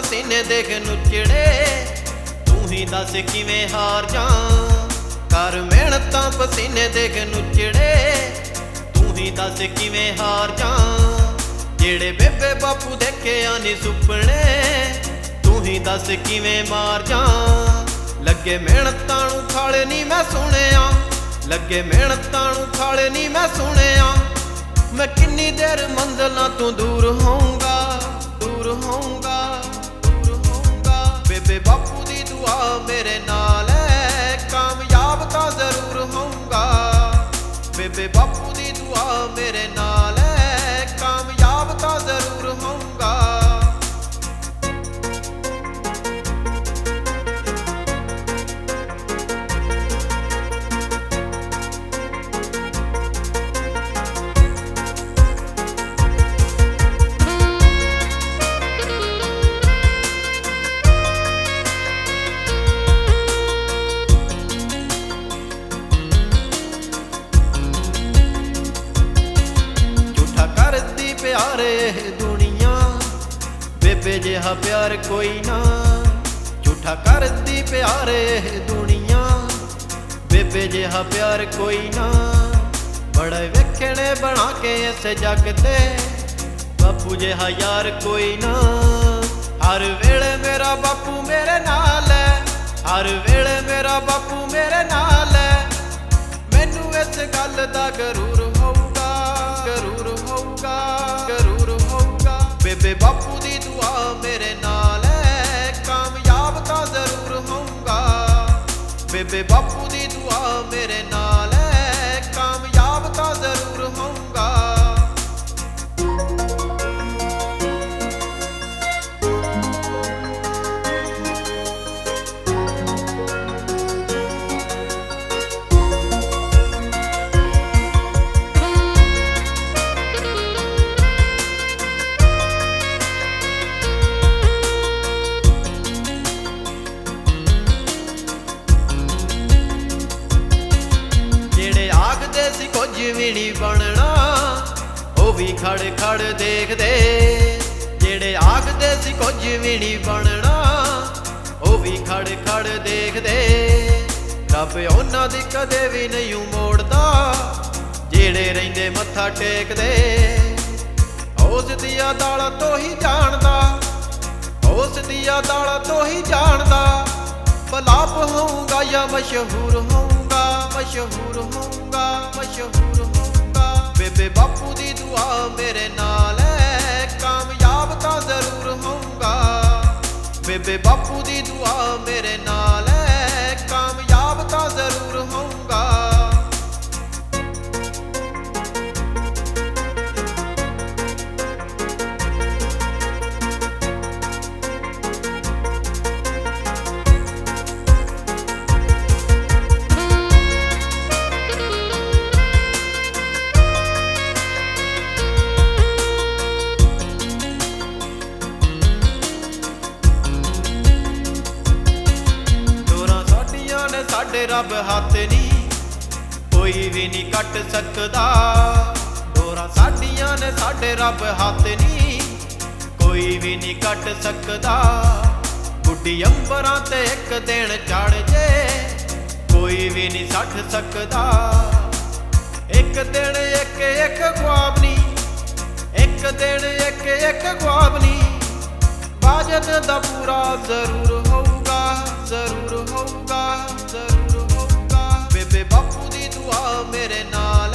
ਪਸੀਨੇ ਦੇਖ ਨੁਚੜੇ, ਤੂੰ ਹੀ ਦੱਸ ਕਿਵੇਂ ਹਾਰ ਜਾਂ। ਕਰ ਮਿਹਨਤਾਂ ਪਸੀਨੇ ਦੇਖ ਨੁਚੜੇ, ਤੂੰ ਹੀ ਦੱਸ ਕਿਵੇਂ ਹਾਰ ਜਾਂ। ਜਿਹੜੇ ਬੇਬੇ ਬਾਪੂ ਦੇਖਿਆ ਨੀ ਸੁਪਨੇ, ਤੂੰ ਹੀ ਦੱਸ ਕਿਵੇਂ ਮਾਰ ਜਾਂ। ਲੱਗੇ ਮਿਹਨਤਾਂ ਨੂੰ ਖਾਲੇ ਨੀ ਮੈਂ ਸੁਣਿਆ, ਲੱਗੇ ਮਿਹਨਤਾਂ ਨੂੰ ਖਾਲੇ ਨੀ ਮੈਂ ਸੁਣਿਆ। ਮੈਂ ਕਿੰਨੀ ਦੇਰ ਮੰਜ਼ਲਾਂ ਤੋਂ ਦੂਰ ਹੋਊਂਗਾ, ਦੂਰ ਹੋਊਂਗਾ, ਦੂਰ ਹੋਊਂਗਾ। ਬੇਬੇ ਬਾਪੂ ਦੀ ਦੁਆ ਮੇਰੇ ਨਾਲ ਹੈ, ਕਾਮਯਾਬ ਤਾਂ ਜ਼ਰੂਰ ਹੋਊਂਗਾ। ਬੇਬੇ ਬਾਪੂ ਦੀ ਦੁਆ ਮੇਰੇ ਨਾਲ ਹੈ, ਕਾਮਯਾਬ ਤਾਂ ਜ਼ਰੂਰ ਹੋਊਂਗਾ। ਪਿਆਰੇ ਦੁਨੀਆ ਬੇਬੇ ਜਿਹਾ ਪਿਆਰ ਕੋਈ ਨਾ, ਝੂਠਾ ਕਰਦੀ ਪਿਆਰੇ ਦੁਨੀਆ ਬੇਬੇ ਜਿਹਾ ਪਿਆਰ ਕੋਈ ਨਾ। ਬੜੇ ਵੇਖੇ ਨੇ ਬਣਾ ਕੇ ਇਸ ਜੱਗ ਤੇ, ਬਾਪੂ ਜਿਹਾ ਯਾਰ ਕੋਈ ਨਾ। ਹਰ ਵੇਲੇ ਮੇਰਾ ਬਾਪੂ ਮੇਰੇ ਨਾਲ ਹੈ, ਹਰ ਵੇਲੇ ਮੇਰਾ ਬਾਪੂ ਮੇਰੇ ਨਾਲ ਹੈ। ਮੈਨੂੰ ਇਸ ਗੱਲ ਦਾ ਗਰੂਰ ਹੋਊਗਾ, ਗਰੂਰ ਹੋਊਗਾ, ਗਰੂਰ ਹੋਊਗਾ। ਬੇਬੇ ਬਾਪੂ ਦੀ ਦੁਆ ਮੇਰੇ ਨਾਲ ਹੈ, ਕਾਮਯਾਬ ਤਾਂ ਜ਼ਰੂਰ ਹੋਊਗਾ। ਬੇਬੇ ਬਾਪੂ ਦੀ ਦੁਆ ਮੇਰੇ ਨਾਲ ਹੈ, ਕਾਮਯਾਬ ਤਾਂ ਜ਼ਰੂਰ ਹੋਊਗਾ। ਆਖਦੇ ਸੀ ਕੁਝ ਵੀ ਨਹੀਂ ਬਣਨਾ, ਉਹ ਵੀ ਖੜ ਖੜ ਦੇਖਦੇ। ਜਿਹੜੇ ਆਖਦੇ ਸੀ ਕੁਝ ਵੀ ਨਹੀਂ ਬਣਨਾ, ਉਹ ਵੀ ਖੜ ਖੜ ਦੇਖਦੇ। ਰੱਬ ਉਹਨਾਂ ਦੀ ਕਦੇ ਵੀ ਨਹੀਂ ਮੋੜਦਾ, ਜਿਹੜੇ ਰਹਿੰਦੇ ਮੱਥਾ ਟੇਕਦੇ। ਉਸ ਦੀਆਂ ਦਾਲਾਂ ਤੋਂ ਹੀ ਜਾਣਦਾ, ਉਸ ਦੀਆਂ ਦਾਲਾਂ ਤੋਂ ਹੀ ਜਾਣਦਾ। ਬਲਾਪ ਹੋਊਗਾ ਜਾਂ ਮਸ਼ਹੂਰ ਹੋਊਗਾ, ਮਸ਼ਹੂਰ ਹੋਊਗਾ, ਮਸ਼ਹੂਰ ਹੋਊਗਾ। ਬੇਬੇ ਬਾਪੂ ਦੀ ਦੁਆ ਮੇਰੇ ਨਾਲ ਹੈ, ਕਾਮਯਾਬ ਤਾਂ ਜ਼ਰੂਰ ਹੋਊਗਾ। ਬੇਬੇ ਬਾਪੂ ਦੀ ਦੁਆ ਮੇਰੇ ਨਾਲ ਹੈ, ਕਾਮਯਾਬ ਤਾਂ ਜ਼ਰੂਰ ਹੋਊਗਾ। ਸਾਡੇ ਰੱਬ ਹੱਥ ਨੀ, ਕੋਈ ਵੀ ਨਹੀਂ ਕੱਟ ਸਕਦਾ। ਡੋਰਾਂ ਸਾਡੀਆਂ ਨੇ ਸਾਡੇ ਰੱਬ ਹੱਥ ਨੀ, ਕੋਈ ਵੀ ਨਹੀਂ ਕੱਟ ਸਕਦਾ। ਗੁੱਡੀ ਅੰਬਰਾਂ ਤੇ ਇੱਕ ਦਿਨ ਚੜ ਜੇ, ਕੋਈ ਵੀ ਨਹੀਂ ਛੱਡ ਸਕਦਾ। ਇੱਕ ਦਿਨ ਇੱਕ ਇੱਕ ख्वाब ਨੀ, ਇੱਕ ਦਿਨ ਇੱਕ ਇੱਕ ख्वाब ਨੀ। ਬਾਜਤ ਦਾ ਪੂਰਾ ਜ਼ਰੂਰ ਹੋਊਗਾ, ਜ਼ਰੂਰ ਹੋਊਗਾ, ਜ਼ਰੂਰ ਹੋਊਗਾ। ਬੇਬੇ ਬਾਪੂ ਦੀ ਦੁਆ ਮੇਰੇ ਨਾਲ